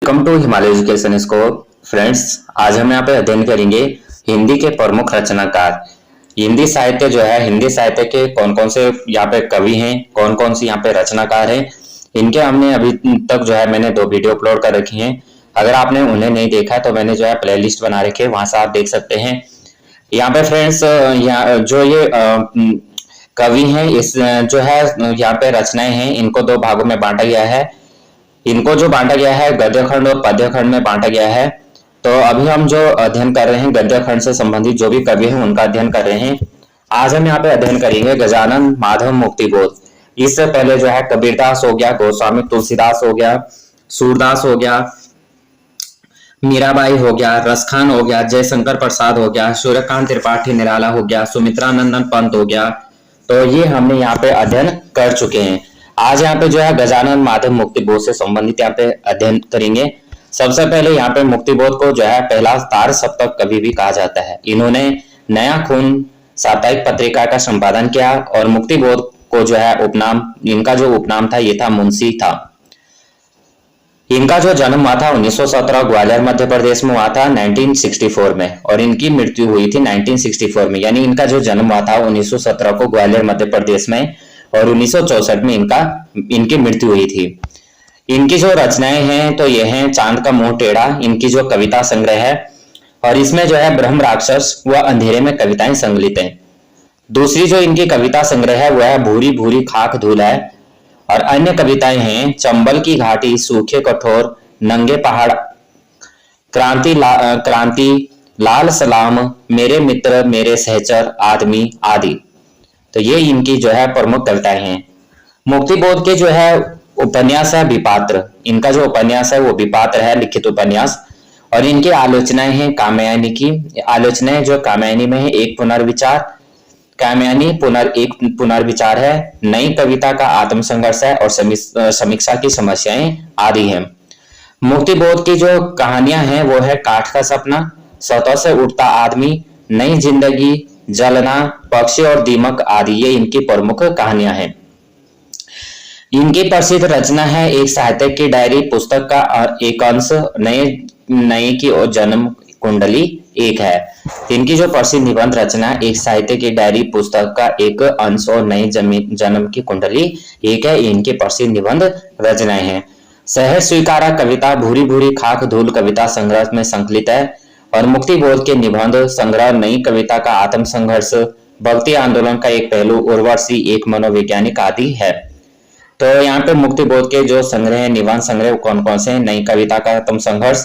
Welcome to Himalaya education scope. Friends, आज हम यहाँ पे अध्ययन करेंगे हिंदी के प्रमुख रचनाकार। हिंदी साहित्य जो है, हिंदी साहित्य के कौन कौन से यहाँ पे कवि हैं, कौन कौन सी यहाँ पे रचनाकार हैं, इनके हमने अभी तक जो है मैंने 2 वीडियो अपलोड कर रखी हैं। अगर आपने उन्हें नहीं देखा तो मैंने जो है प्ले लिस्ट बना रखी है, वहां से आप देख सकते हैं। यहाँ पे फ्रेंड्स, यहाँ जो ये कवि हैं, इस जो है यहाँ पे रचनाएं हैं, इनको 2 भागों में बांटा गया है। इनको जो बांटा गया है गद्य खंड और पद्य खंड में बांटा गया है। तो अभी हम जो अध्ययन कर रहे हैं गद्य खंड से संबंधित जो भी कवि हैं उनका अध्ययन कर रहे हैं। आज हम यहाँ पे अध्ययन करेंगे गजानन माधव मुक्तिबोध। इससे पहले जो है कबीरदास हो गया, गोस्वामी तुलसीदास हो गया, सूरदास हो गया, मीराबाई हो गया, रसखान हो गया, जयशंकर प्रसाद हो गया, सूर्यकांत त्रिपाठी निराला हो गया, सुमित्रानंदन पंत हो गया। तो ये हमने यहाँ पे अध्ययन कर चुके हैं। आज यहाँ पे जो है गजानन माधव मुक्तिबोध से संबंधित यहाँ पे अध्ययन करेंगे। सबसे पहले यहाँ पे मुक्तिबोध को जो है पहला तार सप्तक कवि भी कहा जाता है। इन्होंने नया खून साप्ताहिक पत्रिका का संपादन किया और मुक्तिबोध को जो है उपनाम, इनका जो उपनाम था ये था मुंशी था। इनका जो जन्म हुआ था 1917 ग्वालियर मध्य प्रदेश में हुआ था 1964 में, और इनकी मृत्यु हुई थी 1964 में। यानी इनका जो जन्म हुआ था 1917 को ग्वालियर मध्य प्रदेश में और 1964 में इनकी मृत्यु हुई थी। इनकी जो रचनाएं हैं तो ये हैं चांद का मुंह टेढ़ा, इनकी जो कविता संग्रह है, और इसमें जो है ब्रह्म राक्षस व अंधेरे में कविताएं संकलित हैं। दूसरी जो इनकी कविता संग्रह है वह है भूरी भूरी खाक धूल है, और अन्य कविताएं हैं चंबल की घाटी, सूखे कठोर, नंगे पहाड़, क्रांति, लाल सलाम, मेरे मित्र, मेरे सहचर, आदमी आदि। तो ये इनकी जो है प्रमुख कविताएं हैं। मुक्तिबोध के जो है उपन्यास है विपात्र। इनका जो उपन्यास है वो विपात्र है, लिखित उपन्यास। और इनकी आलोचनाएं हैं कामयानी की। आलोचनाएं जो कामयानी में है एक पुनर्विचार, कामयानी एक पुनर्विचार है, नई कविता का आत्मसंघर्ष है, और समीक्षा की समस्याएं आदि हैं। मुक्तिबोध की जो कहानियां हैं वो है काठ का सपना, सतह से उठता आदमी, नई जिंदगी, जलना, पक्षी और दीमक आदि, ये इनकी प्रमुख कहानियां हैं। इनकी प्रसिद्ध रचना है एक साहित्य की डायरी पुस्तक का एक अंश, नए की और जन्म कुंडली एक है। इनकी जो प्रसिद्ध निबंध रचना एक साहित्य की डायरी पुस्तक का एक अंश और नए जन्म की कुंडली एक है, इनकी प्रसिद्ध निबंध रचनाएं हैं। सहज स्वीकारा कविता भूरी भूरी खाक धूल कविता संग्रह में संकलित है, और मुक्तिबोध के निबंध संग्रह नई कविता का आत्मसंघर्ष, भक्ति आंदोलन का एक पहलू, उर्वशी, एक मनोवैज्ञानिक आदि है। तो यहाँ पे मुक्तिबोध के जो संग्रह है, निबंध संग्रह कौन कौन से हैं? नई कविता का आत्मसंघर्ष,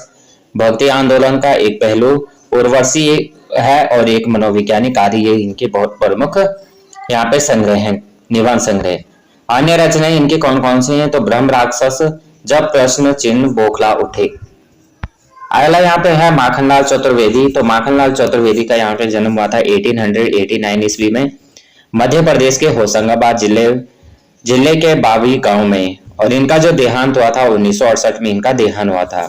भक्ति आंदोलन का एक पहलू, उर्वशी है, और एक मनोवैज्ञानिक आदि, ये इनके बहुत प्रमुख यहाँ पे संग्रह है, निबंध संग्रह। अन्य रचनाएं इनकी कौन कौन सी हैं? तो ब्रह्म राक्षस, जब प्रश्न चिन्ह बौखला उठे। अगला यहाँ पे है माखनलाल चतुर्वेदी। तो माखनलाल चतुर्वेदी का यहाँ पे जन्म हुआ था 1889 ईस्वी में, मध्य प्रदेश के होशंगाबाद जिले के बावी गांव में, और इनका जो देहांत हुआ था 1968 में इनका देहांत हुआ था।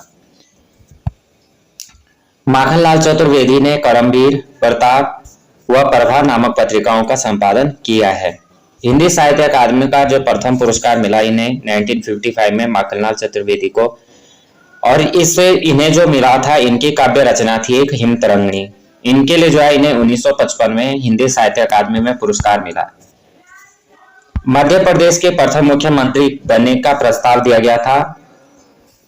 माखनलाल चतुर्वेदी ने करमवीर, प्रताप व प्रभा नामक पत्रिकाओं का संपादन किया है। हिंदी साहित्य अकादमी का जो प्रथम पुरस्कार मिला इन्हें 1955 में माखनलाल चतुर्वेदी को, और इससे इन्हें जो मिला था, इनकी काव्य रचना थी एक हिमतरंगिणी। इनके लिए जो है इन्हें 1955 में हिंदी साहित्य अकादमी में पुरस्कार मिला। मध्य प्रदेश के प्रथम मुख्यमंत्री बनने का प्रस्ताव दिया गया था।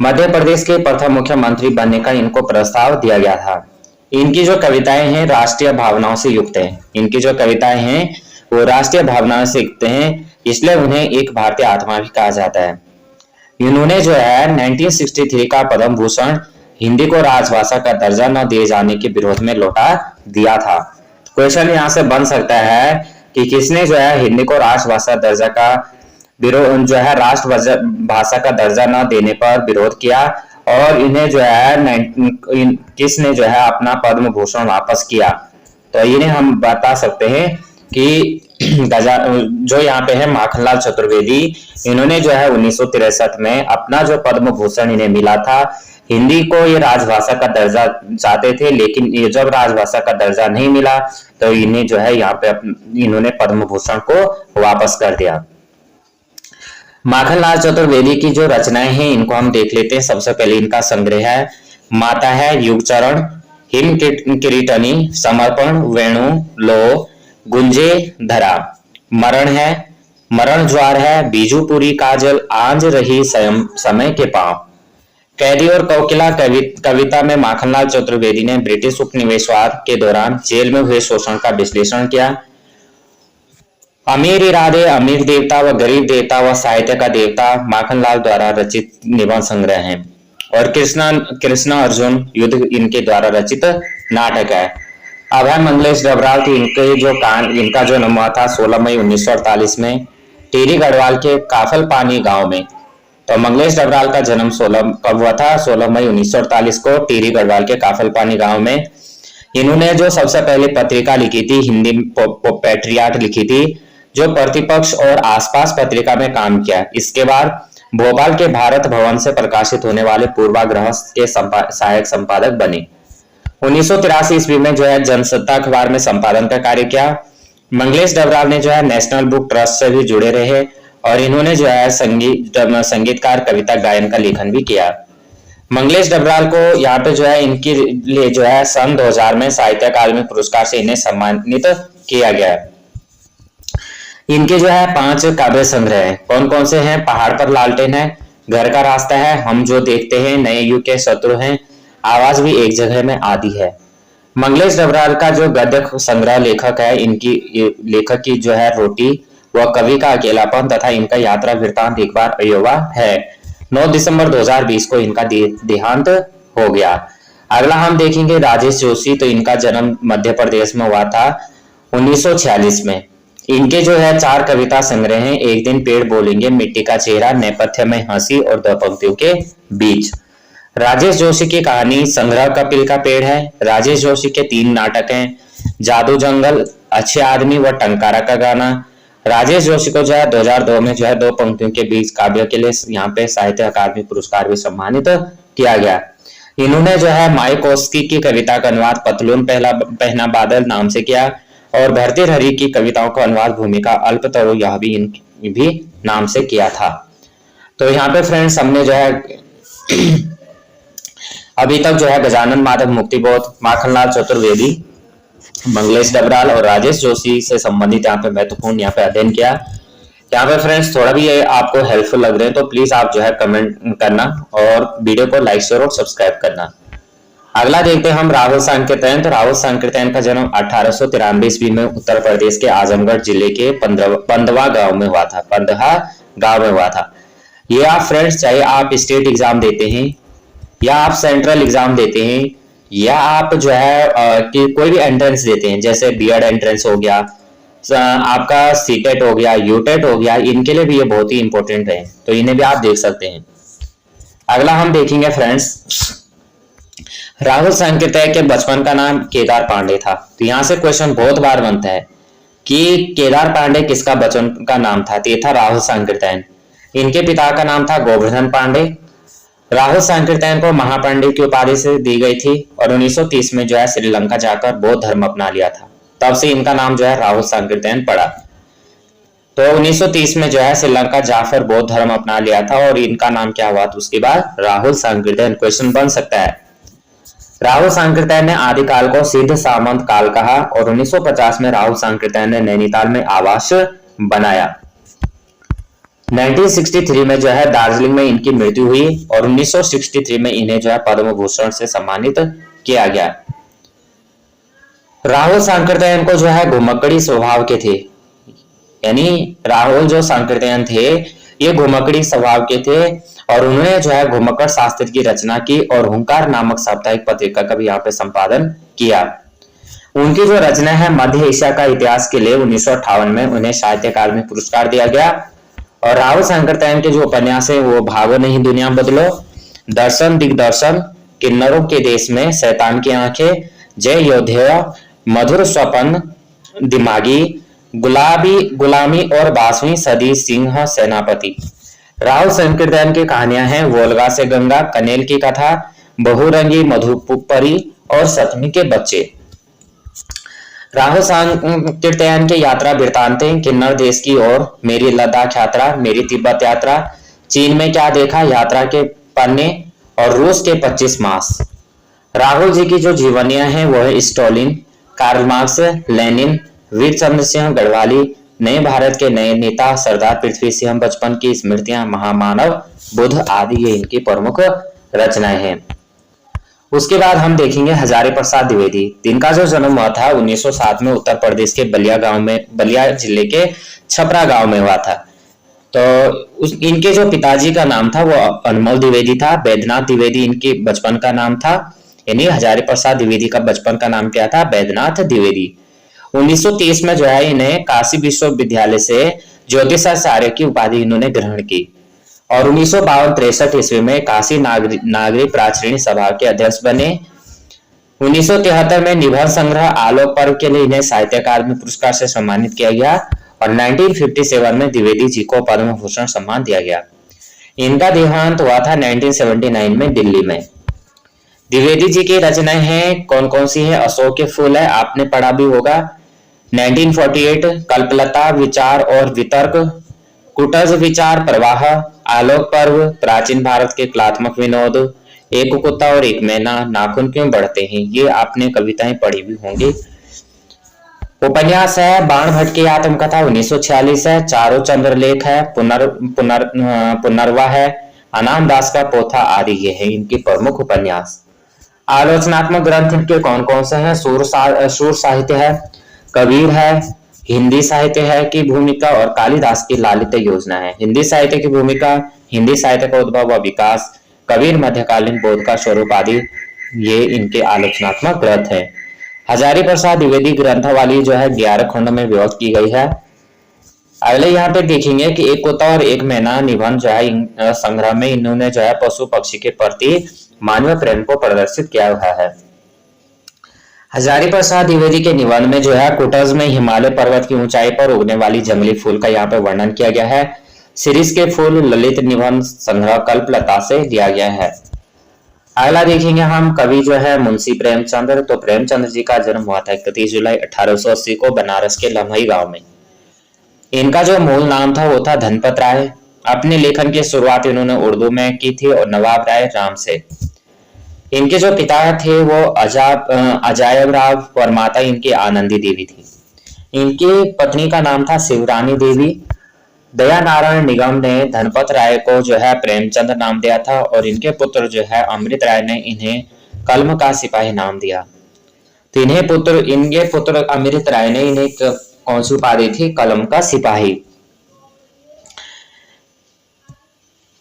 मध्य प्रदेश के प्रथम मुख्यमंत्री बनने का इनको प्रस्ताव दिया गया था। इनकी जो कविताएं हैं राष्ट्रीय भावनाओं से युक्त हैं। इनकी जो कविताएं हैं वो राष्ट्रीय भावनाओं से युक्त हैं, इसलिए उन्हें एक भारतीय आत्मा भी कहा जाता है। इन्होंने जो है 1963 का पद्म भूषण हिंदी को राजभाषा का दर्जा न दिए जाने के विरोध में लौटा दिया था। क्वेश्चन यहाँ से बन सकता है कि किसने जो है हिंदी को राष्ट्रभाषा दर्जा का विरोध, जो है राष्ट्रभाषा का दर्जा न देने पर विरोध किया, और इन्हें जो है किसने जो है अपना पद्म भूषण वापस किया। तो इन्हें हम बता सकते हैं कि जो यहाँ पे है माखनलाल चतुर्वेदी, इन्होंने जो है 1963 में अपना जो पद्म भूषण इन्हें मिला था, हिंदी को ये राजभाषा का दर्जा चाहते थे, लेकिन ये जब राजभाषा का दर्जा नहीं मिला तो इन्हें जो है यहाँ पे इन्होंने पद्म भूषण को वापस कर दिया। माखनलाल चतुर्वेदी की जो रचनाएं हैं इनको हम देख लेते हैं। सबसे पहले इनका संग्रह है माता है, युगचरण, हिम किरीटनी, समर्पण, वेणु, लो, गुंजे धरा, मरण है, मरण ज्वार है, बीजूपुरी काजल, आंज रही समय के पांव। कैदी और कोकिला कविता में माखनलाल चतुर्वेदी ने ब्रिटिश उपनिवेशवाद के दौरान जेल में हुए शोषण का विश्लेषण किया। अमीर इरादे, अमीर देवता व गरीब देवता व साहित्य का देवता माखनलाल द्वारा रचित निबंध संग्रह है। और कृष्णा अर्जुन युद्ध इनके द्वारा रचित नाटक है। अभय मंगलेश डबराल थी इनका जो जन्म हुआ था 16 मई 1948 में टिहरी गढ़वाल के काफल पानी गांव में। तो मंगलेश डबराल का जन्म कब हुआ था? 16 मई 1948 को टिहरी गढ़वाल के काफल पानी गांव में। इन्होंने जो सबसे पहले पत्रिका लिखी थी, हिंदी पैट्रियाट लिखी थी, जो प्रतिपक्ष और आसपास पत्रिका में काम किया। इसके बाद भोपाल के भारत भवन से प्रकाशित होने वाले पूर्वाग्रह के सहायक संपादक बने। 1983 ईस्वी में जो है जनसत्ता अखबार में संपादन का कार्य किया। मंगलेश डबराल ने जो है नेशनल बुक ट्रस्ट से भी जुड़े रहे और इन्होंने जो है संगीतकार कविता गायन का लेखन भी किया। मंगलेश डबराल को यहाँ पे जो है इनके लिए जो है सन 2000 में साहित्य अकादमी पुरस्कार से इन्हें सम्मानित किया गया। इनके जो है 5 काव्य संग्रह हैं। कौन कौन से हैं? पहाड़ पर लालटेन है, घर का रास्ता है, हम जो देखते हैं, नए युग के शत्रु हैं, आवाज भी एक जगह में, आदि है। मंगलेश डबराल का जो गद्य संग्रह लेखक है, इनकी लेखक की जो है रोटी व कवि का अकेलापन तथा इनका यात्रा वृतांत एक बार अयोवा है। 9 दिसंबर 2020 को इनका देहांत हो गया। अगला हम देखेंगे राजेश जोशी। तो इनका जन्म मध्य प्रदेश में हुआ था 1946 में। इनके जो है 4 कविता संग्रह हैं। एक दिन पेड़ बोलेंगे, मिट्टी का चेहरा, नेपथ्य में हंसी और 2 पंक्तियों के बीच। राजेश जोशी की कहानी संग्रह कपिल का पेड़ है। राजेश जोशी के 3 नाटक हैं, जादू जंगल, अच्छे आदमी व टंकारा का गाना। राजेश जोशी को जो है 2002 में जो है 2 पंक्तियों के बीच काव्य के लिए यहाँ पे साहित्य अकादमी पुरस्कार भी सम्मानित किया गया। इन्होंने जो है मायाकोस्की की कविता का अनुवाद पतलून पहना बादल नाम से किया और भर्तृहरि की कविताओं का अनुवाद भूमिका अल्पतरू यह भी नाम से किया था। तो यहाँ पे फ्रेंड्स हमने जो है अभी तक जो है गजानन माधव मुक्तिबोध, माखनलाल चतुर्वेदी, मंगलेश डबराल और राजेश जोशी से संबंधित यहाँ पे महत्वपूर्ण यहाँ पे अध्ययन किया। यहाँ पे फ्रेंड्स थोड़ा भी आपको हेल्पफुल लग रहे हैं तो प्लीज आप जो है कमेंट करना और वीडियो को लाइक शेयर और सब्सक्राइब करना। अगला देखते हैं हम राहुल सांकृत्यायन। तो राहुल सांकृत्यायन का जन्म 1893 ईस्वी में उत्तर प्रदेश के आजमगढ़ जिले के पंदवा गांव में हुआ था। पंदहा गांव में हुआ था। ये आप फ्रेंड्स चाहे आप स्टेट एग्जाम देते हैं या आप सेंट्रल एग्जाम देते हैं या आप जो है कि कोई भी एंट्रेंस देते हैं, जैसे बीएड एंट्रेंस हो गया, आपका सीटेट हो गया, यूटेट हो गया, इनके लिए भी ये बहुत ही इंपॉर्टेंट है। तो इन्हें भी आप देख सकते हैं। अगला हम देखेंगे फ्रेंड्स राहुल सांकृत्यायन के बचपन का नाम केदार पांडे था। तो यहां से क्वेश्चन बहुत बार बनता है कि केदार पांडे किसका बचपन का नाम था? तो ये था राहुल सांकृत्यायन। इनके पिता का नाम था गोवर्धन पांडे। राहुल सांकृत्यायन को महापांडे की उपाधि से दी गई थी और 1930 में जो है श्रीलंका जाकर बौद्ध धर्म अपना लिया था। तब से इनका नाम जो है राहुल सांकृत्यायन पड़ा। तो 1930 में जो है श्रीलंका जाकर बौद्ध धर्म अपना लिया था और इनका नाम क्या हुआ? तो उसके बाद राहुल सांकृत्यायन। क्वेश्चन बन सकता है। राहुल सांकृत्यायन ने आदिकाल को सिद्ध सामंत काल कहा और 1950 में राहुल सांकृत्यायन ने नैनीताल में आवास बनाया। 1963 में जो है दार्जिलिंग में इनकी मृत्यु हुई और 1963 में इन्हें जो है पद्म भूषण से सम्मानित किया गया। राहुल सांकृत्यायन को जो है घुमक्कड़ी स्वभाव के थे, यानी राहुल जो सांकृत्यायन थे ये घुमक्कड़ी स्वभाव के थे और उन्होंने जो है घुमक्कड़ शास्त्र की रचना की और हुंकार नामक साप्ताहिक पत्रिका का भी यहाँ पे संपादन किया। उनकी जो रचना है मध्य एशिया का इतिहास के लिए 1958 में उन्हें साहित्य अकादमी पुरस्कार दिया गया। और राहुल सांकृत्यायन के जो उपन्यास है वो भागो नहीं दुनिया बदलो, दर्शन दिग्दर्शन, किन्नरों के देश में, शैतान की आंखें, जय योद्धा, मधुर स्वपन, दिमागी, गुलामी और 22वीं सदी, सिंह सेनापति। राहुल सांकृत्यायन की कहानियां हैं वोल्गा से गंगा, कनेल की कथा, बहुरंगी, मधुपरी और सतमी के बच्चे। राहुल सांकृत्यायन के यात्रा वृत्तांतें, किन्नर देश की ओर, मेरी लद्दाख यात्रा, मेरी तिब्बत यात्रा, चीन में क्या देखा, यात्रा के पन्ने और रूस के 25 मास। राहुल जी की जो जीवनियां हैं वो है stolen, Karl Marx, Lenin, Veer Chandra Singh Garhwali, नए भारत के नए नेता, सरदार पृथ्वी सिंह बचपन की स्मृतियां, महामानव, बुद्ध आदि ये इनकी प्रमुख रचनाएं हैं। उसके बाद हम देखेंगे हजारी प्रसाद द्विवेदी। इनका जो जन्म हुआ था 1907 में उत्तर प्रदेश के बलिया जिले के छपरा गांव में हुआ था। तो इनके जो पिताजी का नाम था वो अनमोल द्विवेदी था। बैद्यनाथ द्विवेदी इनके बचपन का नाम था, यानी हजारी प्रसाद द्विवेदी का बचपन का नाम क्या था, बैद्यनाथ द्विवेदी। 1930 में जो है इन्हें काशी विश्वविद्यालय से ज्योतिषाचार्य की उपाधि इन्होंने ग्रहण की और 1952-63 ईस्वी में काशी नागरी प्राचीन सभा के अध्यक्ष बने। 1973 में निबंध संग्रह आलोक पर्व के लिए इन्हें साहित्य अकादमी पुरस्कार से सम्मानित किया गया और 1957 में द्विवेदी जी को पद्म भूषण सम्मान दिया गया। इनका देहांत हुआ था 1979 में दिल्ली में। द्विवेदी जी की रचनाएं हैं कौन कौन सी है, अशोक के फूल है, आपने पढ़ा भी होगा। 1948 कल्पलता, विचार और वितर्क, कुटज विचार प्रवाह, आलोक पर्व, प्राचीन भारत के कलात्मक विनोद, एक कुत्ता और एक मैना, नाखून क्यों बढ़ते हैं, ये आपने कविताएं पढ़ी भी होंगी। उपन्यास है बाण भट्ट की आत्मकथा 1946 है, चारों चंद्रलेख है, पुनर्वा है, अनाम दास का पोथा आदि ये है इनके प्रमुख उपन्यास। आलोचनात्मक ग्रंथ इनके कौन कौन से हैं, सूर साहित्य है, कबीर है, हिंदी साहित्य है की भूमिका और कालिदास की लालित्य योजना है। हिंदी साहित्य की भूमिका, हिंदी साहित्य का उद्भव व विकास, कबीर मध्यकालीन बोध का स्वरूप आदि ये इनके आलोचनात्मक ग्रंथ है। हजारी प्रसाद द्विवेदी ग्रंथावली जो है 11 खंडों में विभक्त की गई है। अगले यहाँ पे देखेंगे कि एक कुत्ता और एक मैना निबंध जो है संग्रह में इन्होंने जो है पशु पक्षी के प्रति मानवीय प्रेम को प्रदर्शित किया हुआ है। हजारी प्रसाद द्विवेदी के निबंध में जो है कुटज में हिमालय पर्वत की ऊंचाई पर उगने वाली जंगली फूल का यहाँ पे वर्णन किया गया है। शिरीष के फूल ललित निबंध संग्रह कल्पलता से लिया गया है। अगला देखेंगे हम कवि जो है मुंशी प्रेमचंद्र। तो प्रेमचंद्र जी का जन्म हुआ था 31 जुलाई 1880 को बनारस के लम्हई गांव में। इनका जो मूल नाम था वो था धनपत राय। अपने लेखन की शुरुआत इन्होंने उर्दू में की थी और नवाब राय राम से। इनके जो पिता थे वो अजायब राव और माता इनकी आनंदी देवी थी। इनकी पत्नी का नाम था शिवरानी देवी। दया नारायण निगम ने धनपत राय को जो है प्रेमचंद्र नाम दिया था और इनके पुत्र जो है अमृत राय ने इन्हें कलम का सिपाही नाम दिया। तो इनके पुत्र अमृत राय ने इन्हें कौन सी उपाधि थी, कलम का सिपाही।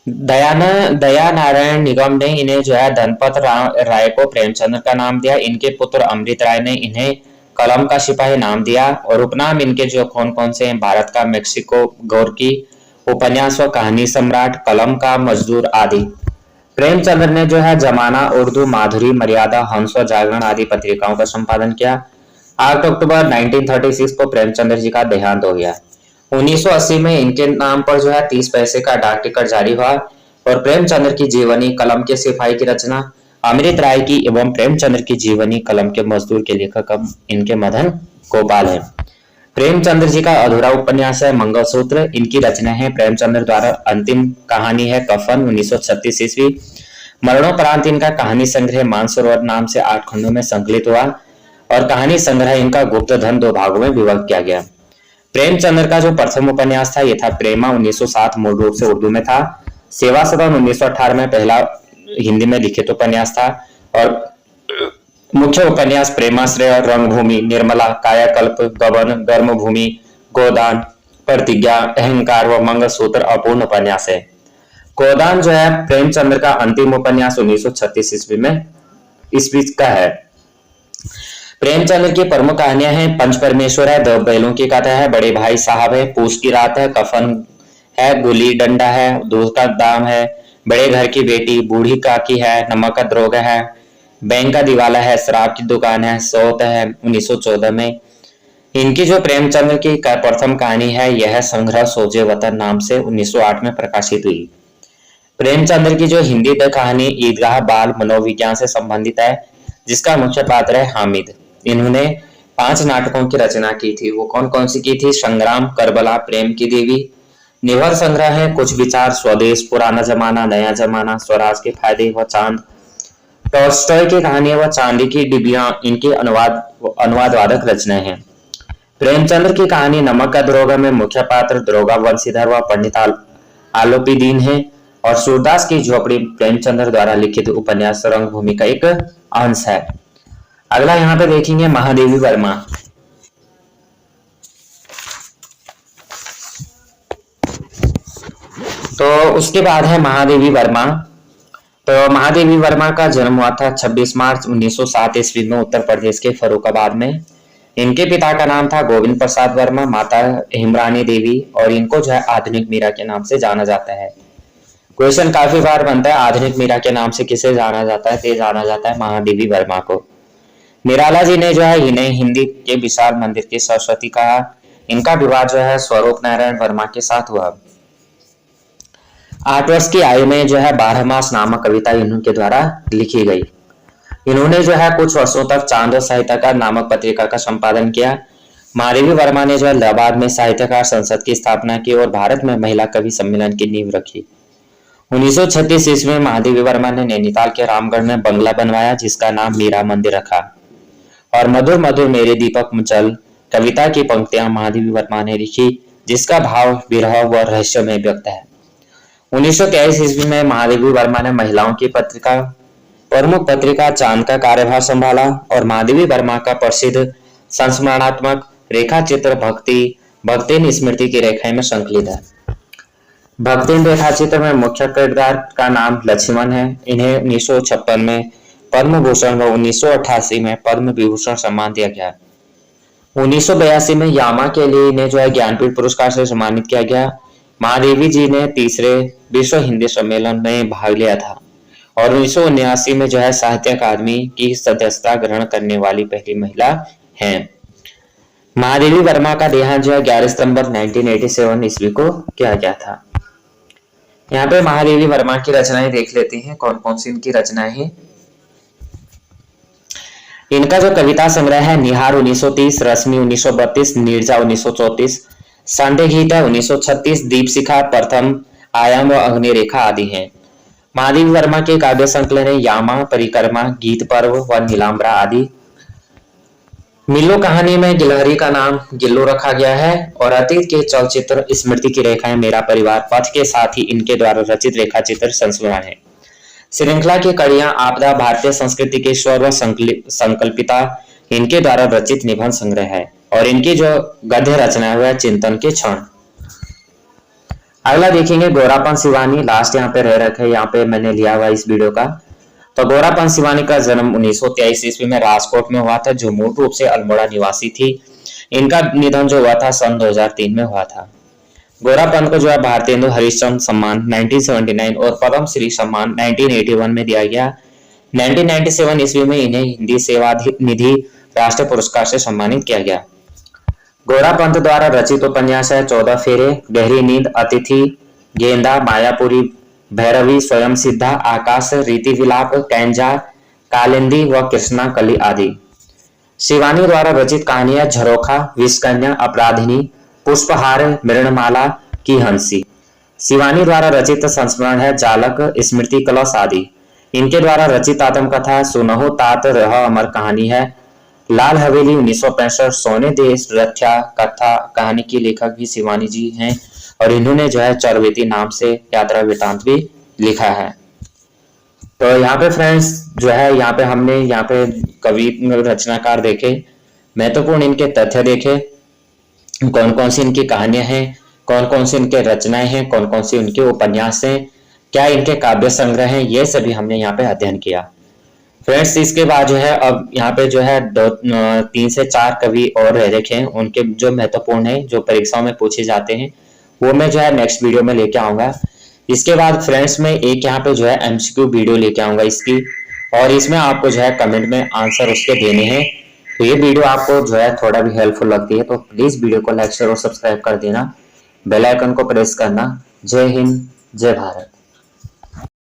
दया नारायण निगम ने इन्हें जो है धनपत राय को प्रेमचंद्र का नाम दिया। इनके पुत्र अमृत राय ने इन्हें कलम का सिपाही नाम दिया और उपनाम इनके जो कौन कौन से हैं, भारत का मेक्सिको, गोरकी, उपन्यास व कहानी सम्राट, कलम का मजदूर आदि। प्रेमचंद्र ने जो है जमाना, उर्दू, माधुरी, मर्यादा, हंस व जागरण आदि पत्रिकाओं का संपादन किया। 8 अक्टूबर 1936 को प्रेमचंद्र जी का देहांत हो गया। 1980 में इनके नाम पर जो है 30 पैसे का डाक टिकट जारी हुआ और प्रेमचंद्र की जीवनी, कलम के सिपाही की रचना, अमृत राय की एवं प्रेमचंद्र की जीवनी, कलम के मजदूर के लेखक इनके मदन गोपाल है। प्रेमचंद्र जी का अधूरा उपन्यास है मंगलसूत्र। इनकी रचना है प्रेमचंद्र द्वारा अंतिम कहानी है कफन 1936 ईस्वी। मरणोपरांत इनका कहानी संग्रह मानसरोवर नाम से 8 खंडों में संकलित हुआ और कहानी संग्रह इनका गुप्त धन 2 भागों में विभक्त किया गया। प्रेमचंद्र का जो प्रथम उपन्यास था ये था प्रेमा 1907, मूल रूप से उर्दू में था। सेवा सदन 1918 में पहला हिंदी में लिखित उपन्यास था और मुख्य उपन्यास प्रेमाश्रय और रंगभूमि, निर्मला, कायाकल्प, गबन, गर्मभूमि, गोदान, प्रतिज्ञा, अहंकार व मंगलसूत्र अपूर्ण उपन्यास है। गोदान जो है प्रेमचंद्र का अंतिम उपन्यास 1936 ईस्वी का है। प्रेमचंद्र की प्रमुख कहानियां हैं पंच परमेश्वर है, 2 बैलों की कथा है, बड़े भाई साहब है, पूस की रात है, कफन है, गुली डंडा है, दूध का दाम है, बड़े घर की बेटी, बूढ़ी काकी है, नमक का द्रोग है, बैंक का दिवाला है, शराब की दुकान है, सौत है 1914 में। इनकी जो प्रेमचंद्र की प्रथम कहानी है यह संग्रह सोजे वतन नाम से 1908 में प्रकाशित हुई। प्रेमचंद्र की जो हिंदी कहानी ईदगाह बाल मनोविज्ञान से संबंधित है जिसका मुख्य पात्र है हामिद। इन्होंने 5 नाटकों की रचना की थी। वो कौन कौन सी की थी? संग्राम, करबला, प्रेम की देवी, निवर संग्रह है, कुछ विचार, स्वदेश, पुराना जमाना, नया जमाना, स्वराज के फायदे व चांद, टॉल्स्टॉय की कहानी व चांदी की डिबिया इनकी अनुवादवादक रचनाएं हैं। प्रेमचंद्र की कहानी नमक का दरोगा में मुख्य पात्र दरोगा वंशीधर व पंडित आलोपीदीन है। और सूरदास की झोपड़ी प्रेमचंद्र द्वारा लिखित उपन्यास रंगभूमि का एक अंश है। अगला यहाँ पे देखेंगे महादेवी वर्मा। तो उसके बाद है महादेवी वर्मा। तो महादेवी वर्मा का जन्म हुआ था 26 मार्च 1907 ईस्वी में उत्तर प्रदेश के फर्रुखाबाद में। इनके पिता का नाम था गोविंद प्रसाद वर्मा, माता हिमरानी देवी, और इनको जो है आधुनिक मीरा के नाम से जाना जाता है। क्वेश्चन काफी बार बनता है, आधुनिक मीरा के नाम से किसे जाना जाता है? तो जाना जाता है महादेवी वर्मा को। निराला जी ने जो है इन्हें हिंदी के विशाल मंदिर की सरस्वती कहा। इनका विवाह जो है स्वरूप नारायण वर्मा के साथ हुआ। 8 वर्ष की आयु में जो है 12 मास नामक कविता इन्होंने द्वारा लिखी गई। इन्होंने जो है कुछ वर्षों तक चांद साहित्यकार नामक पत्रिका का संपादन किया। महादेवी वर्मा ने जो है इलाहाबाद में साहित्यकार संसद की स्थापना की और भारत में महिला कवि सम्मेलन की नींव रखी। 1936 ईस्वी में महादेवी वर्मा ने नैनीताल के रामगढ़ में बंगला बनवाया जिसका नाम मीरा मंदिर रखा। और मधुर मधुर मेरे दीपक जल कविता की पंक्तियां महादेवी वर्मा ने लिखी जिसका भाव विरह व रहस्य में व्यक्त है। 1923 ईस्वी में महादेवी वर्मा ने महिलाओं की पत्रिका प्रमुख पत्रिका चांद का कार्यभार संभाला और महादेवी वर्मा का प्रसिद्ध संस्मरणात्मक रेखा चित्र भक्तिन स्मृति की रेखाएं में संकलित है। भक्तिन रेखा चित्र में मुख्य किरदार का नाम लक्ष्मण है। इन्हें 1956 में पद्म भूषण व 1988 में पद्म विभूषण सम्मान दिया गया। 1982 में यामा के लिए इन्हें जो है ज्ञानपीठ पुरस्कार से सम्मानित किया गया। महादेवी जी ने 3रे विश्व हिंदी सम्मेलन में भाग लिया था और 1979 में जो है साहित्य अकादमी की सदस्यता ग्रहण करने वाली पहली महिला हैं। महादेवी वर्मा का देहांत जो है 11 सितंबर 1987 ईस्वी को किया गया था। यहाँ पे महादेवी वर्मा की रचनाएं देख लेते हैं, कौन कौन सी इनकी रचनाएं हैं। इनका जो कविता संग्रह है निहार 1930, रश्मि 1932, नीरजा 1934, संडे गीता 1936, दीपशिखा, प्रथम आयाम व अग्निरेखा आदि हैं। महादेवी वर्मा के काव्य संकलन है यामा, परिक्रमा, गीत पर्व व नीलांबरा आदि। मिल्लो कहानी में गिलहरी का नाम गिल्लू रखा गया है और अतीत के चलचित्र स्मृति की रेखाएं, मेरा परिवार, पथ के साथ ही इनके द्वारा रचित रेखा चित्र संस्मरण है। श्रृंखला की कड़ियां, आपदा, भारतीय संस्कृति के स्वर व संकल्पिता इनके द्वारा रचित निबंध संग्रह है और इनकी जो गद्य रचना है चिंतन के क्षण। अगला देखेंगे गोरापन शिवानी, लास्ट यहाँ पे रह रखे, यहाँ पे मैंने लिया हुआ इस वीडियो का। तो गोरापन शिवानी का जन्म 1923 ईस्वी में राजकोट में हुआ था, जो मूल रूप से अल्मोड़ा निवासी थी। इनका निधन जो हुआ था सन 2003 में हुआ था। गोरापन को जो है भारतेंदु हरिश्चंद्र सम्मान 1979 और पद्म श्री सम्मान 1981 में दिया गया। 1997 ईस्वी में इन्हें हिंदी सेवा निधि राष्ट्रीय पुरस्कार से सम्मानित किया गया। गोरापंत द्वारा रचित उपन्यास है 14 फेरे, गहरी नींद, अतिथि, गेंदा, मायापुरी, भैरवी, स्वयं सिद्धा, आकाश, रीति विलाप, कैंजा, कालिंदी व कृष्णा कली आदि। शिवानी द्वारा रचित कहानियां झरोखा, विषकन्या, अपराधिनी, पुष्पहार, मृणमाला की हंसी। शिवानी द्वारा रचित संस्मरण है जालक, स्मृति कलश आदि। इनके द्वारा रचित आत्मकथा सुनहो तात रह अमर कहानी है। लाल हवेली 1965, सोने देश रक्षा कथा कहानी की लेखक भी शिवानी जी हैं और इन्होंने जो है चरवेती नाम से यात्रा वृतांत भी लिखा है। तो यहाँ पे फ्रेंड्स जो है यहाँ पे हमने यहाँ पे कवि रचनाकार देखे, महत्वपूर्ण इनके तथ्य देखे, कौन कौन सी इनकी कहानियां हैं, कौन कौन सी इनके रचनाएं हैं, कौन कौन सी उनके उपन्यास हैं, क्या इनके काव्य संग्रह हैं, ये सभी हमने यहाँ पे अध्ययन किया। फ्रेंड्स इसके बाद जो है अब यहाँ पे जो है 3 से 4 कवि और रह रखे हैं, उनके जो महत्वपूर्ण है जो परीक्षाओं में पूछे जाते हैं वो मैं जो है नेक्स्ट वीडियो में लेके आऊंगा। इसके बाद फ्रेंड्स में एक यहाँ पे जो है एमसीक्यू वीडियो लेके आऊंगा इसकी, और इसमें आपको जो है कमेंट में आंसर उसके देने हैं। तो ये वीडियो आपको जो है थोड़ा भी हेल्पफुल लगती है तो प्लीज वीडियो को लाइक शेयर और सब्सक्राइब कर देना, बेल आइकन को प्रेस करना। जय हिंद, जय भारत।